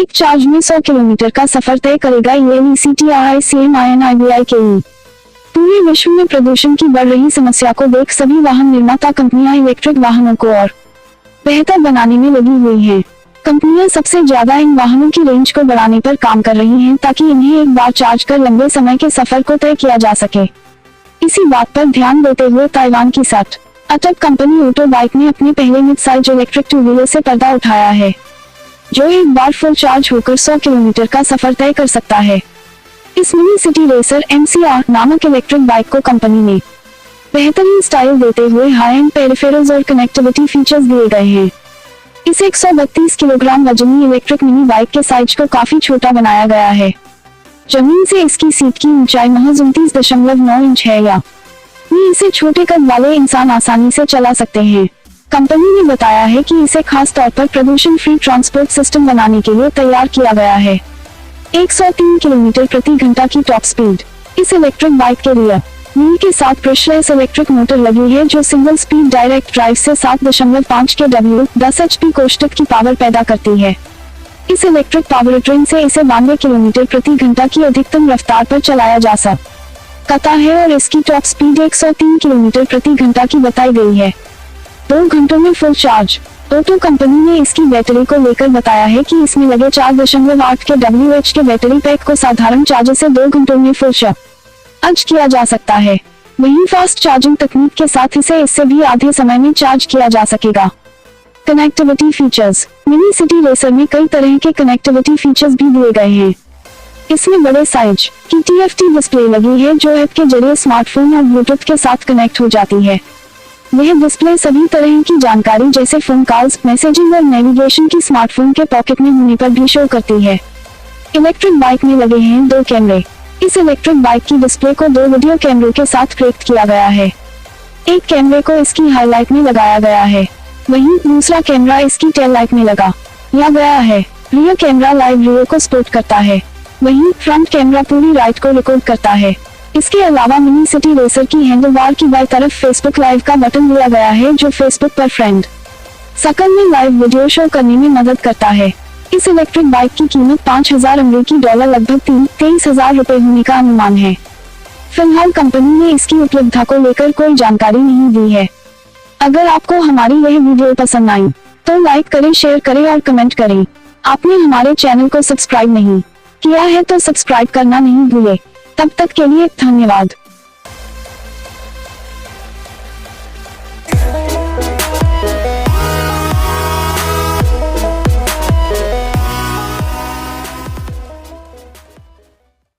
एक चार्ज में 100 किलोमीटर का सफर तय करेगा ELECTRICMINIBIKE। पूरे विश्व में प्रदूषण की बढ़ रही समस्या को देख सभी वाहन निर्माता कंपनियां इलेक्ट्रिक वाहनों को और बेहतर बनाने में लगी हुई हैं। कंपनियां सबसे ज्यादा इन वाहनों की रेंज को बढ़ाने पर काम कर रही हैं ताकि इन्हें एक बार चार्ज कर लंबे समय के सफर को तय किया जा सके। इसी बात पर ध्यान देते हुए ताइवान की स्टार्टअप कंपनी ऑटो बाइक ने अपने पहले mid size electric two wheeler से पर्दा उठाया है, जो एक बार फुल चार्ज होकर 100 किलोमीटर का सफर तय कर सकता है। इस मिनी सिटी रेसर MCR नामक इलेक्ट्रिक बाइक को कंपनी ने बेहतरीन स्टाइल देते हुए हाई एंड पेरिफेरल्स और कनेक्टिविटी फीचर्स दिए गए हैं। इस 132 किलोग्राम वजनी इलेक्ट्रिक मिनी बाइक के साइज को काफी छोटा बनाया गया है। जमीन से इसकी सीट की ऊंचाई महज 29.9 इंच है, यानी इसे छोटे कद वाले इंसान आसानी से चला सकते हैं। कंपनी ने बताया है कि इसे खास तौर पर प्रदूषण फ्री ट्रांसपोर्ट सिस्टम बनाने के लिए तैयार किया गया है। 103 किलोमीटर प्रति घंटा की टॉप स्पीड। इस इलेक्ट्रिक बाइक के रियर व्हील के साथ प्रेशराइज्ड इलेक्ट्रिक मोटर लगी है, जो सिंगल स्पीड डायरेक्ट ड्राइव से 7.5 kW 10 HP कोष्ठक की पावर पैदा करती है। इस इलेक्ट्रिक पावर ट्रेन से इसे 92 किलोमीटर प्रति घंटा की अधिकतम रफ्तार पर चलाया जा सकता है और इसकी टॉप स्पीड 103 किलोमीटर प्रति घंटा की बताई गई है। 2 घंटों में फुल चार्ज। ऑटो कंपनी ने इसकी बैटरी को लेकर बताया है कि इसमें लगे 4.8 kWh के बैटरी पैक को साधारण चार्जर से 2 घंटों में फुल चार्ज किया जा सकता है। वहीं फास्ट चार्जिंग तकनीक के साथ इसे इससे भी आधे समय में चार्ज किया जा सकेगा। Connectivity features. Mini city racer में कई तरह के कनेक्टिविटी फीचर्स भी दिए गए हैं। इसमें बड़े साइज की TFT डिस्प्ले लगी है, जो ऐप के जरिए स्मार्टफोन और ब्लूटूथ के साथ कनेक्ट हो जाती है। यह डिस्प्ले सभी तरह की जानकारी जैसे फोन कॉल्स, मैसेजिंग और नेविगेशन की स्मार्टफोन के पॉकेट में होने पर भी शो करती है। इलेक्ट्रिक बाइक में लगे हैं 2 कैमरे। इस इलेक्ट्रिक बाइक की डिस्प्ले को 2 वीडियो कैमरे के साथ कनेक्ट किया गया है। एक कैमरे को इसकी हाईलाइट में लगाया गया है, वहीं दूसरा कैमरा इसकी टेल लाइट में लगाया गया है। रियर कैमरा लाइव वीडियो को सपोर्ट करता है, वहीं फ्रंट कैमरा पूरी राइड को रिकॉर्ड करता है। इसके अलावा मिनी सिटी रेसर की हैंडलबार की बाईं तरफ फेसबुक लाइव का बटन दिया गया है, जो फेसबुक पर फ्रेंड सर्कल में लाइव वीडियो शो करने में मदद करता है। इस इलेक्ट्रिक बाइक की कीमत $5,000 लगभग 23,000 रुपए होने का अनुमान है। फिलहाल कंपनी ने इसकी उपलब्धता को लेकर कोई जानकारी नहीं दी है। अगर आपको हमारी यह वीडियो पसंद आई तो लाइक करें, शेयर करें और कमेंट करें। आपने हमारे चैनल को सब्सक्राइब नहीं किया है तो सब्सक्राइब करना नहीं भूलें। तब तक के लिए धन्यवाद।